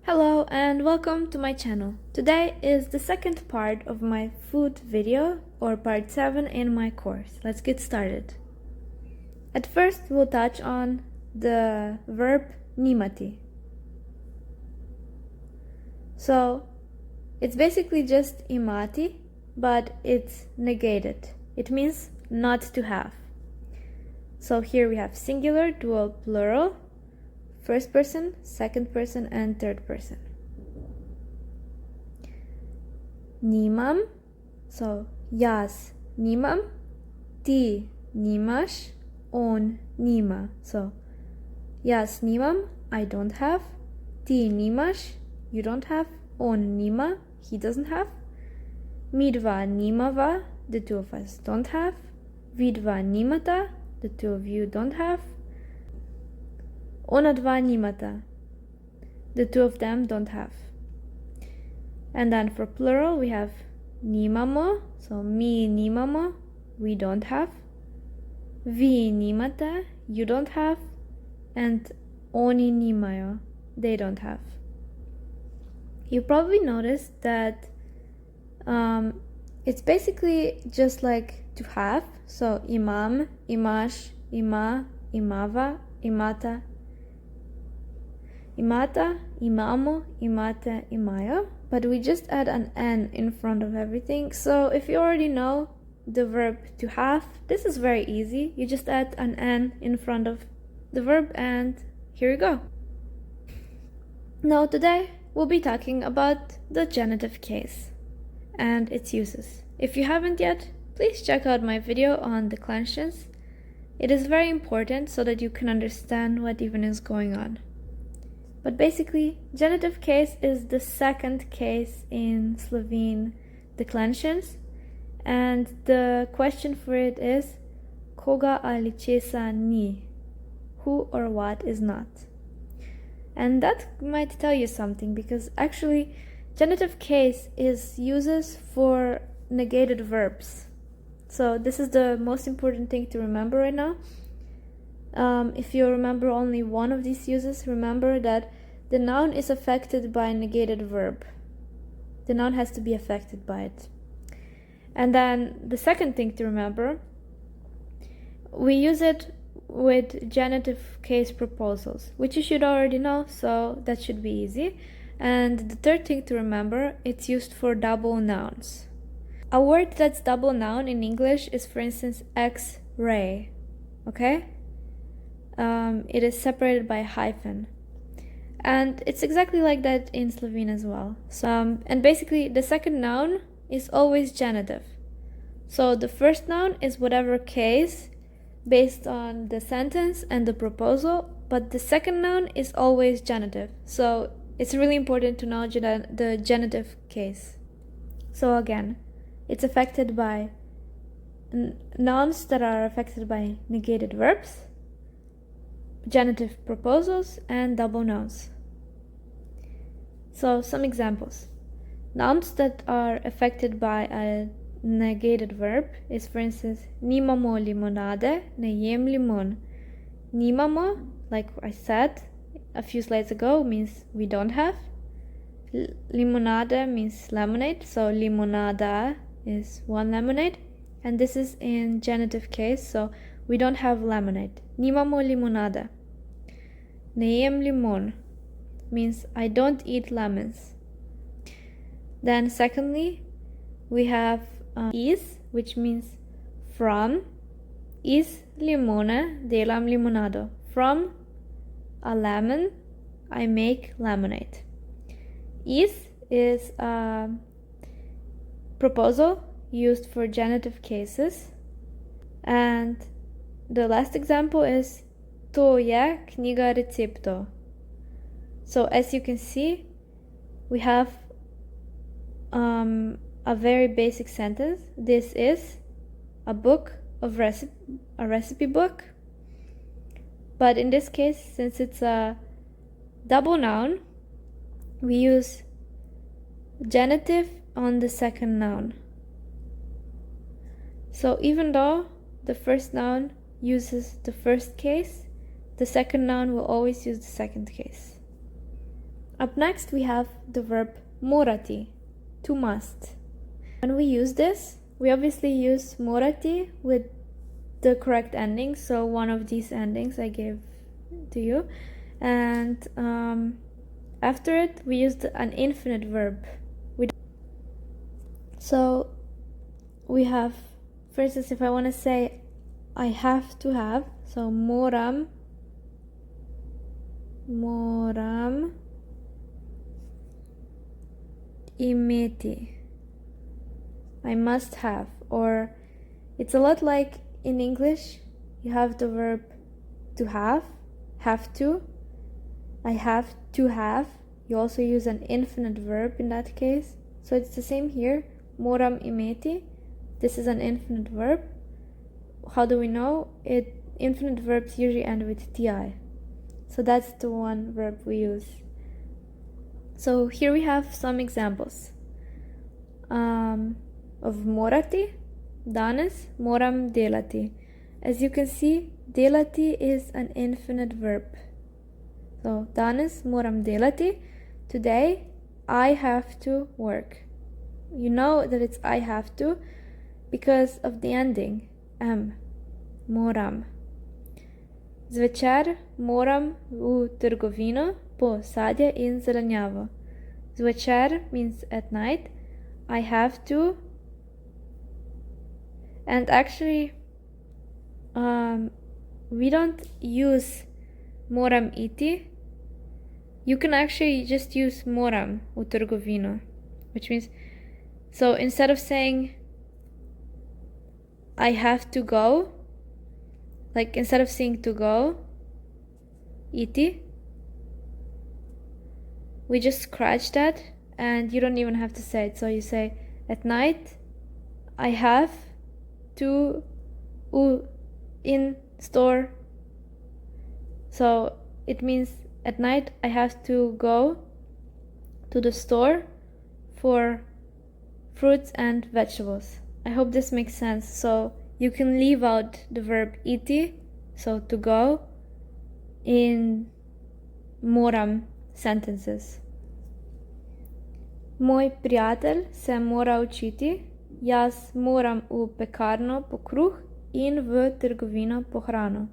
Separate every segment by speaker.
Speaker 1: Hello and welcome to my channel. Today is the second part of my food video, or part 7 in my course. Let's get started. At first we'll touch on the verb nimati. So it's basically just imati, but it's negated. It means not to have. So here we have singular, dual, plural, first person, second person, and third person. Nimam, so jaz nimam, ti nimaš, on nima. So jaz nimam, I don't have, ti nimaš, you don't have, on nima, he doesn't have, midva nimava, the two of us don't have, vidva nimata, the two of you don't have, ona dva nimata, the two of them don't have. And then for plural we have nimamo, so mi nimamo, we don't have, vi nimata, you don't have, and oni nimajo, they don't have. You probably noticed that it's basically just like to have, so imam, imash, ima, imava, imata, imata, imamo, imata, imajo, but we just add an n in front of everything. So if you already know the verb to have, this is very easy. You just add an n in front of the verb and here you go. Now today we'll be talking about the genitive case and its uses. If you haven't yet, please check out my video on declensions. It is very important so that you can understand what even is going on. But basically, genitive case is the second case in Slovene declensions, and the question for it is koga ali česa ni, who or what is not. And that might tell you something, because actually genitive case is uses for negated verbs. So this is the most important thing to remember right now. If you remember only one of these uses, remember that the noun is affected by a negated verb. The noun has to be affected by it. And then the second thing to remember, we use it with genitive case proposals, which you should already know, so that should be easy. And the third thing to remember, it's used for double nouns. A word that's double noun in English is, for instance, X-ray, okay? It is separated by a hyphen. And it's exactly like that in Slovene as well. So, and basically the second noun is always genitive. So the first noun is whatever case based on the sentence and the proposal, but the second noun is always genitive. So it's really important to know the genitive case. So again, it's affected by nouns that are affected by negated verbs, genitive proposals, and double nouns. So some examples. Nouns that are affected by a negated verb is, for instance, nimamo limonade, ne jem limon. Nimamo, like I said a few slides ago, means we don't have. Limonade means lemonade, so limonada is one lemonade, and this is in genitive case, so we don't have lemonade. Nimamo limonada. Ne jem limon means I don't eat lemons. Then secondly, we have is, which means from. Is limone delam limonado. From a lemon I make lemonade. Is a proposal used for genitive cases. And the last example is to je knjiga receptov. So as you can see, we have a very basic sentence. This is a book of a recipe book. But in this case, since it's a double noun, we use genitive on the second noun. So even though the first noun uses the first case, the second noun will always use the second case. Up next we have the verb morati, to must. When we use this, we obviously use morati with the correct ending, so one of these endings I gave to you, and after it we used an infinite verb. So we have, for instance, if I want to say I have to have, so moram imeti, I must have. Or it's a lot like in English, you have the verb to have to, I have to have. You also use an infinite verb in that case, so it's the same here. Moram imeti, this is an infinite verb. How do we know it? Infinite verbs usually end with ti, so that's the one verb we use. So here we have some examples of morati. Danes moram delati. As you can see, delati is an infinite verb. So danes moram delati, today I have to work. You know that it's I have to because of the ending m, moram. Zvečer moram v trgovino po sadje in zelenjavo. Zvečer means at night. I have to, and actually we don't use moram iti. You can actually just use moram u trgovino, which means, so instead of saying I have to go, like instead of saying to go, iti, we just scratch that and you don't even have to say it. So you say at night I have to in store. So it means at night I have to go to the store for fruits and vegetables. I hope this makes sense. So you can leave out the verb iti, so to go, in moram sentences. Moj prijatelj se mora učiti, jaz moram v pekarno po kruh in v trgovino po hrano.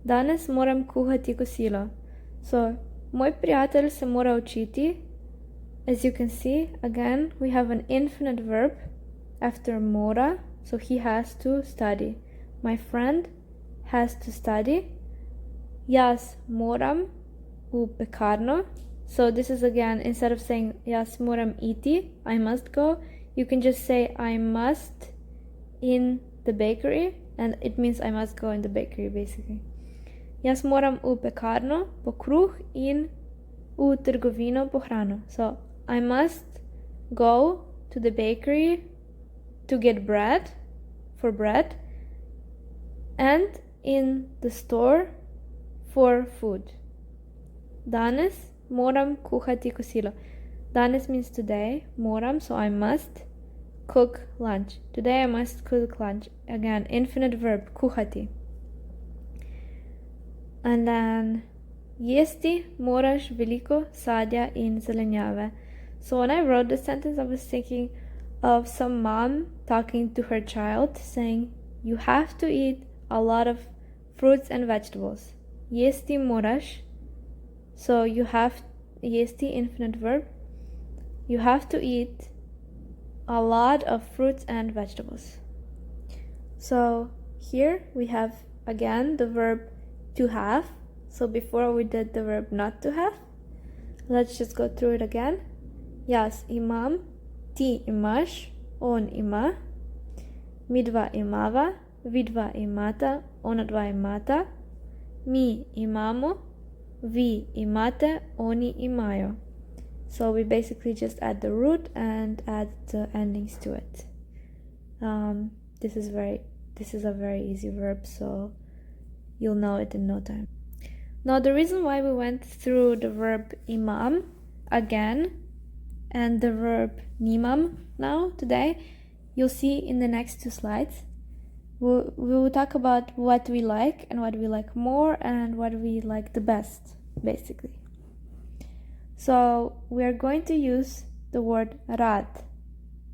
Speaker 1: Danes moram kuhati kosilo. So, moj prijatelj se mora učiti. As you can see, again, we have an infinite verb after mora, so he has to study. My friend has to study. Jaz moram v pekarno. So this is again, instead of saying jaz moram iti, I must go, you can just say I must in the bakery, and it means I must go in the bakery basically. Jaz moram v pekarno po kruh in v trgovino po hrano. So I must go to the bakery to get bread, for bread, and in the store for food. Danes moram kuhati kosilo. Danes means today, moram, so I must cook lunch. Today I must cook lunch. Again, infinite verb, kuhati. And then, jesti moraš veliko sadja in zelenjave. So when I wrote this sentence, I was thinking of some mom talking to her child, saying, you have to eat a lot of fruits and vegetables. Jesti moraš. So you have, jesti, infinite verb. You have to eat a lot of fruits and vegetables. So here we have again the verb to have. So before we did the verb not to have. Let's just go through it again. Jaz imam, ti imaš, on ima, mi dva imava, vi dva imata, ona dva imata, mi imamo, vi imate, oni imajo. So we basically just add the root and add the endings to it. This is a very easy verb, so you'll know it in no time. Now the reason why we went through the verb imam again and the verb nimam now today, you'll see in the next two slides. We will talk about what we like and what we like more and what we like the best, basically. So we are going to use the word rad.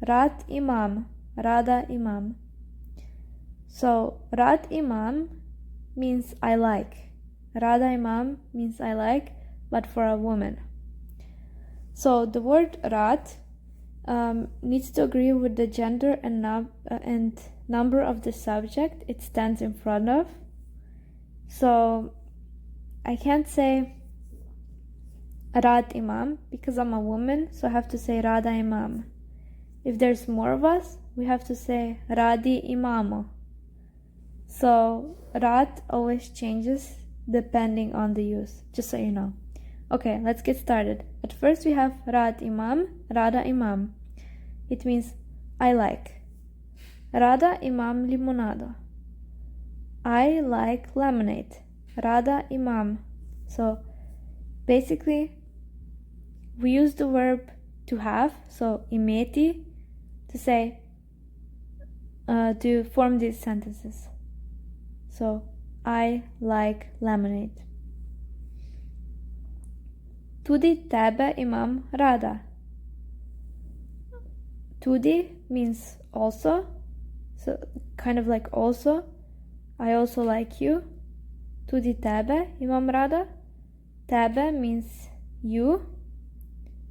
Speaker 1: Rad imam, rada imam. So rad imam means I like. Rada imam means I like, but for a woman. So the word rad needs to agree with the gender and number of the subject it stands in front of. So I can't say rad imam because I'm a woman, so I have to say rada imam. If there's more of us, we have to say radi imamo. So rad always changes depending on the use, just so you know. Okay, let's get started. At first we have rad imam, rada imam. It means I like. Rada imam limonado. I like lemonade. Rada imam. So basically we use the verb to have, so imeti, to say, to form these sentences. So I like lemonade. Tudi tebe imam rada. Tudi means also, so kind of like also. I also like you. Tudi tebe imam rada. Tebe means you.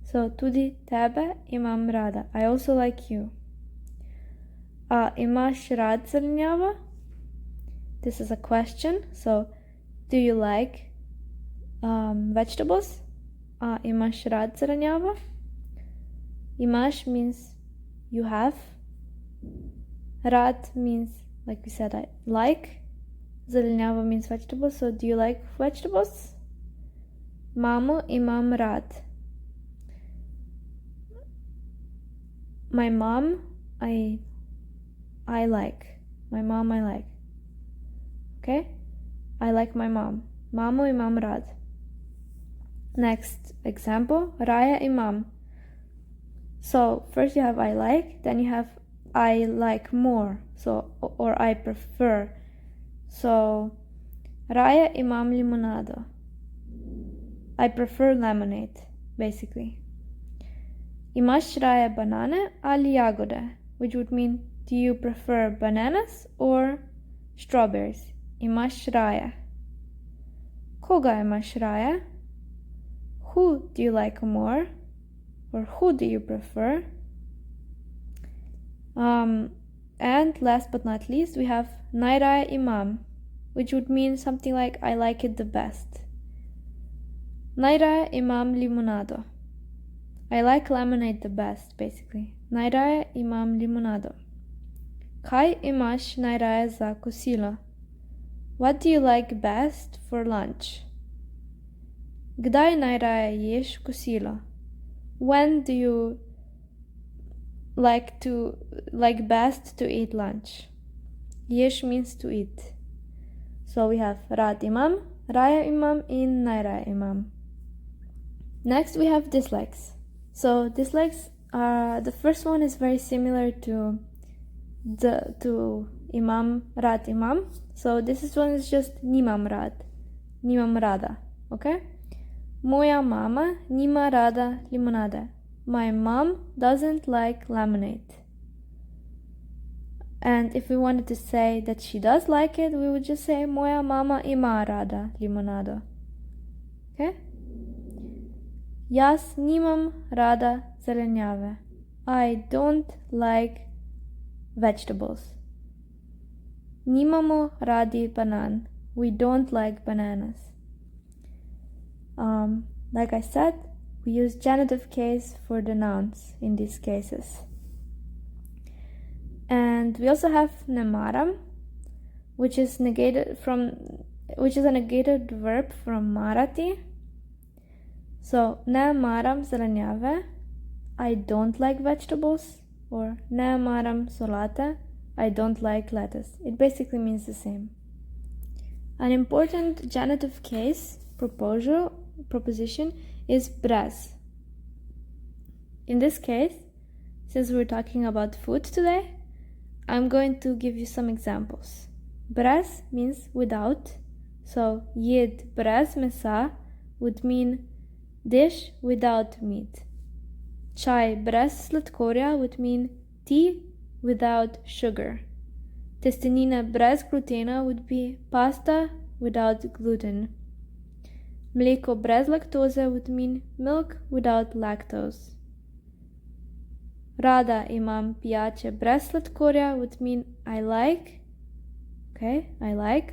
Speaker 1: So tudi tebe imam rada. I also like you. Imaš rad zelenjavo? This is a question. So do you like vegetables? Imaš rad zelenjavo? Imaš means you have. Rad means, like we said, I like. Zelenjavo means vegetables. So do you like vegetables? Mamu imam rad. My mom, I like. My mom, I like. Okay? I like my mom. Mamu imam rad. Next example, Raya imam. So first you have I like, then you have I like more, so or I prefer. So Raya imam limonado. I prefer lemonade, basically. Imaš raya banane ali jagode, which would mean do you prefer bananas or strawberries? Imaš raya. Koga imaš raya? Who do you like more? Or who do you prefer? And last but not least, we have Nairaya imam, which would mean something like I like it the best. Nairaya imam limonado. I like lemonade the best, basically. Nairaya imam limonado. Kaj imaš najraje za kosilo? What do you like best for lunch? Kdaj najraje ješ kosilo? When do you like best to eat lunch? Ješ means to eat. So we have rad imam, raya imam, and najraje imam. Next we have dislikes. So dislikes are, the first one is very similar to imam, rad imam. So this one is just nimam rad, nimam rada, okay? Moja mama nima rada limonade. My mom doesn't like lemonade. And if we wanted to say that she does like it, we would just say moja mama ima rada limonado. Okay? Jaz nimam rada zelenjave. I don't like vegetables. Nimamo radi banan. We don't like bananas. Like I said, we use genitive case for the nouns in these cases. And we also have nemaram, which is a negated verb from Marathi. So ne maram zelenjave, I don't like vegetables, or ne maram solate, I don't like lettuce. It basically means the same. An important genitive case proposition is brez. In this case, since we're talking about food today, I'm going to give you some examples. Brez means without, so jed brez mesa would mean Dish without meat. Chai brez sladkorja would mean tea without sugar. Testenina brez glutena would be pasta without gluten. Mleko brez lactose would mean milk without lactose. Rada imam pijače brez sladkorja would mean I like,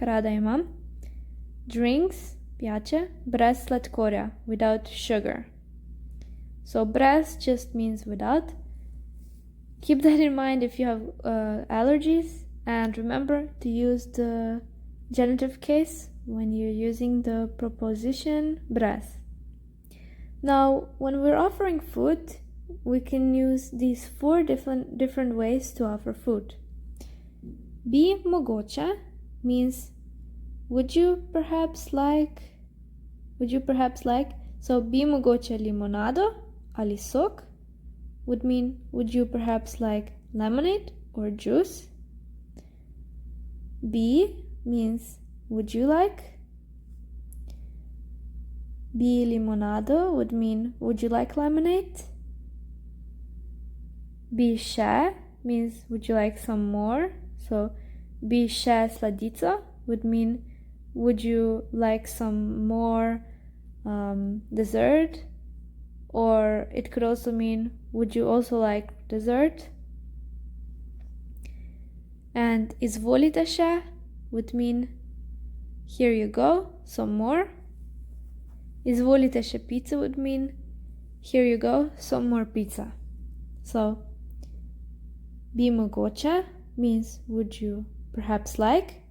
Speaker 1: rada imam, drinks, pijače, brez sladkorja, without sugar. So brez just means without. Keep that in mind if you have allergies, and remember to use the genitive case when you're using the preposition brez. Now, when we're offering food, we can use these 4 different ways to offer food. Bi mogoče means would you perhaps like. So bi mogoče limonado ali sok would mean would you perhaps like lemonade or juice. Bi means would you like. Bi limonado would mean would you like lemonade. Bi še means would you like some more. So bi še sladico would mean would you like some more dessert, or it could also mean would you also like dessert. And izvolite še would mean here you go, some more. Izvolite še pizza would mean here you go, some more pizza. So bi mogoče means would you perhaps like.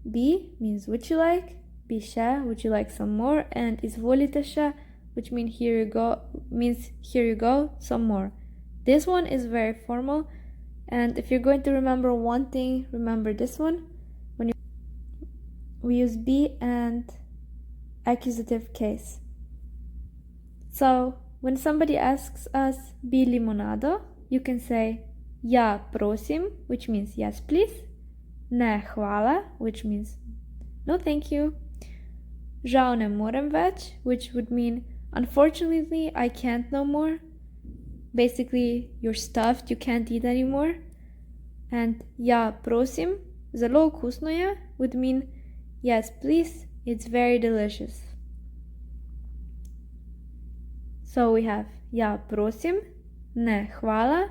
Speaker 1: Bi means would you like. Bi še would you like some more, and izvolite še, which means here you go, some more. This one is very formal, and if you're going to remember one thing, remember this one. We use be and accusative case. So when somebody asks us bi limonado, you can say ja prosim, which means yes please. Ne hvala, which means no thank you. Žal ne morem več, which would mean unfortunately I can't no more. Basically you're stuffed, you can't eat anymore. And ja prosim, zelo okusno je, would mean yes please, it's very delicious. So we have ja prosim, ne hvala,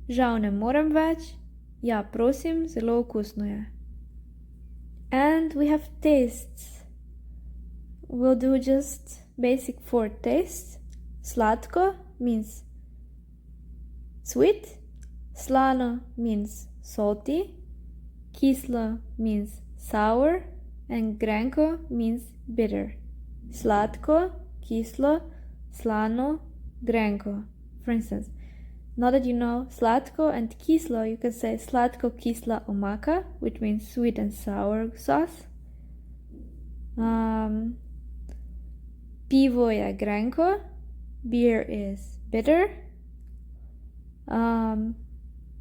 Speaker 1: žal ne morem več, ja prosim, zelo okusno je. And we have tastes. We'll do just basic 4 tastes. Sladko means sweet, slano means salty, kislo means sour, and grenko means bitter. Sladko, kislo, slano, grenko. For instance, now that you know sladko and kislo, you can say sladko kisla omaka, which means sweet and sour sauce. Pivo je grenko, beer is bitter.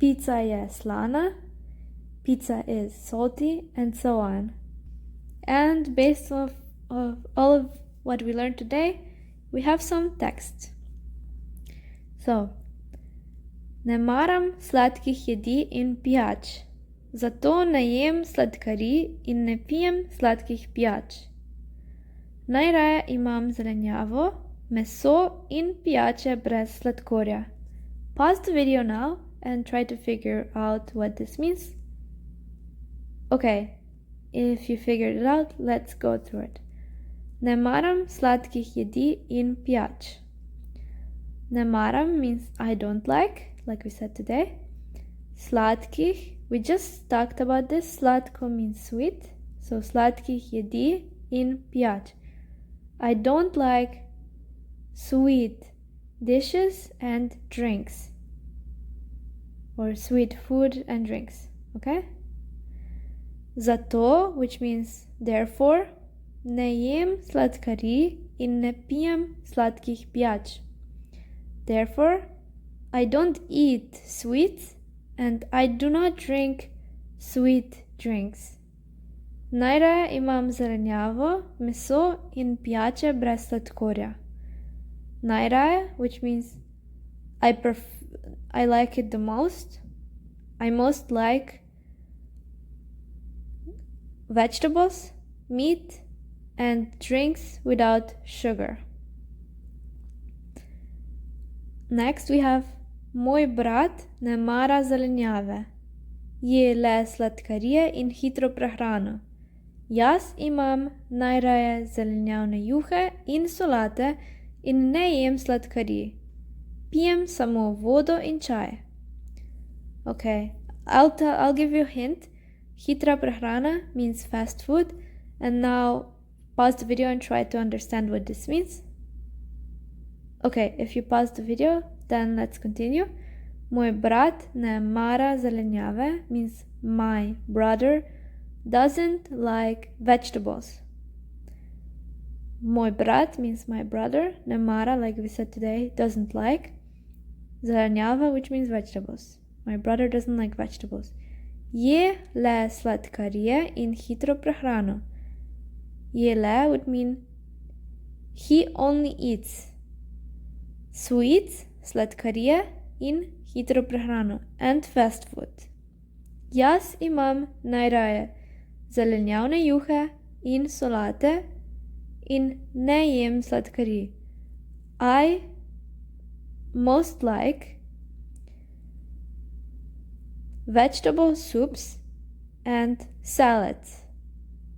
Speaker 1: Pizza je slana, pizza is salty, and so on. And based off of all of what we learned today, we have some text. So, ne maram sladkih jedi in pijač, zato ne jem sladkarij in ne pijem sladkih pijač. Najraje imam zelenjavo, meso in pijače brez sladkorja. Pause the video now and try to figure out what this means. Okay, if you figured it out, let's go through it. Ne maram sladkih jedi in pijač. Ne maram means I don't like we said today. Sladkih, we just talked about this. Sladko means sweet. So sladkih jedi in pijač. I don't like sweet dishes and drinks. Or sweet food and drinks. Okay? Zato, which means therefore, ne jem sladkarij in ne pijem sladkih pijač. Therefore, I don't eat sweets and I do not drink sweet drinks. Najraje imam zelenjavo, meso in pijače brez sladkorja. Najraje, which means I like it the most. I most like vegetables, meat, and drinks without sugar. Next we have Moj brat ne mara zelenjave. Je le sladkarije in hitro prehrano. Jaz imam najraje zelenjavne juhe in solate in ne jem sladkarij. Pijem samo vodo in čaj. Okay, I'll give you a hint. Hitra prehrana means fast food, and now pause the video and try to understand what this means. Okay, if you pause the video, then let's continue. Moj brat ne mara zelenjave means my brother doesn't like vegetables. Moj brat means my brother. Ne mara, like we said today, doesn't like. Zelenjava, which means vegetables. My brother doesn't like vegetables. Je le sladkarije in hitro prehrano. Je le would mean he only eats sweets, sladkarije in hitro prehrano, and fast food. Jaz imam najraje zelenjavne juhe in solate in ne jem sladkarij. I most like vegetable soups and salads,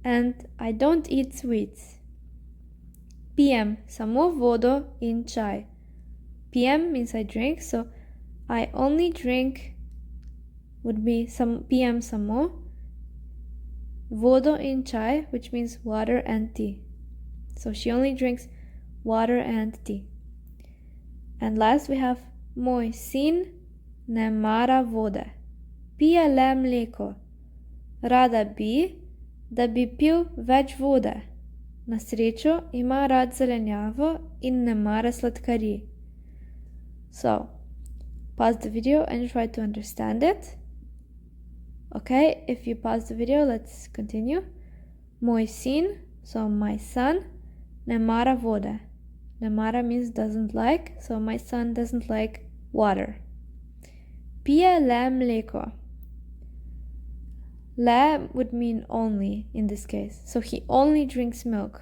Speaker 1: and I don't eat sweets. Pijem samo vodo in čaj. Pijem means I drink, so I only drink would be pijem samo vodo in čaj, which means water and tea. So she only drinks water and tea. And last we have moj sin ne mara vode. Pije le mleko. Rada bi, da bi pil več vode. Na srečo ima rad zelenjavo in ne mara sladkarij. So, pause the video and try to understand it. Okay, if you pause the video, let's continue. Moj sin, so my son, ne mara vode. Ne mara means doesn't like, so my son doesn't like water. Pije le mleko. Le would mean only in this case, so he only drinks milk.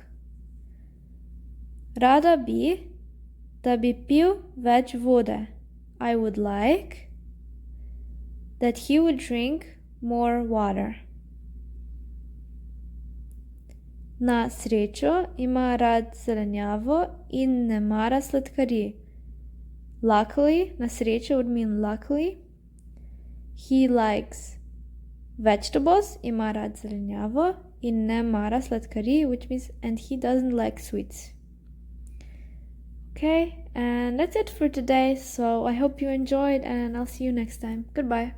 Speaker 1: Rada bi, da bi pil več vode. I would like that he would drink more water. Na srečo ima rad zelenjavo in ne mara sladkarij. Luckily, na srečo would mean luckily. He likes vegetables, ima rad zelenjavo in ne mara sladkarij, which means and he doesn't like sweets. Okay, and that's it for today, so I hope you enjoyed and I'll see you next time. Goodbye.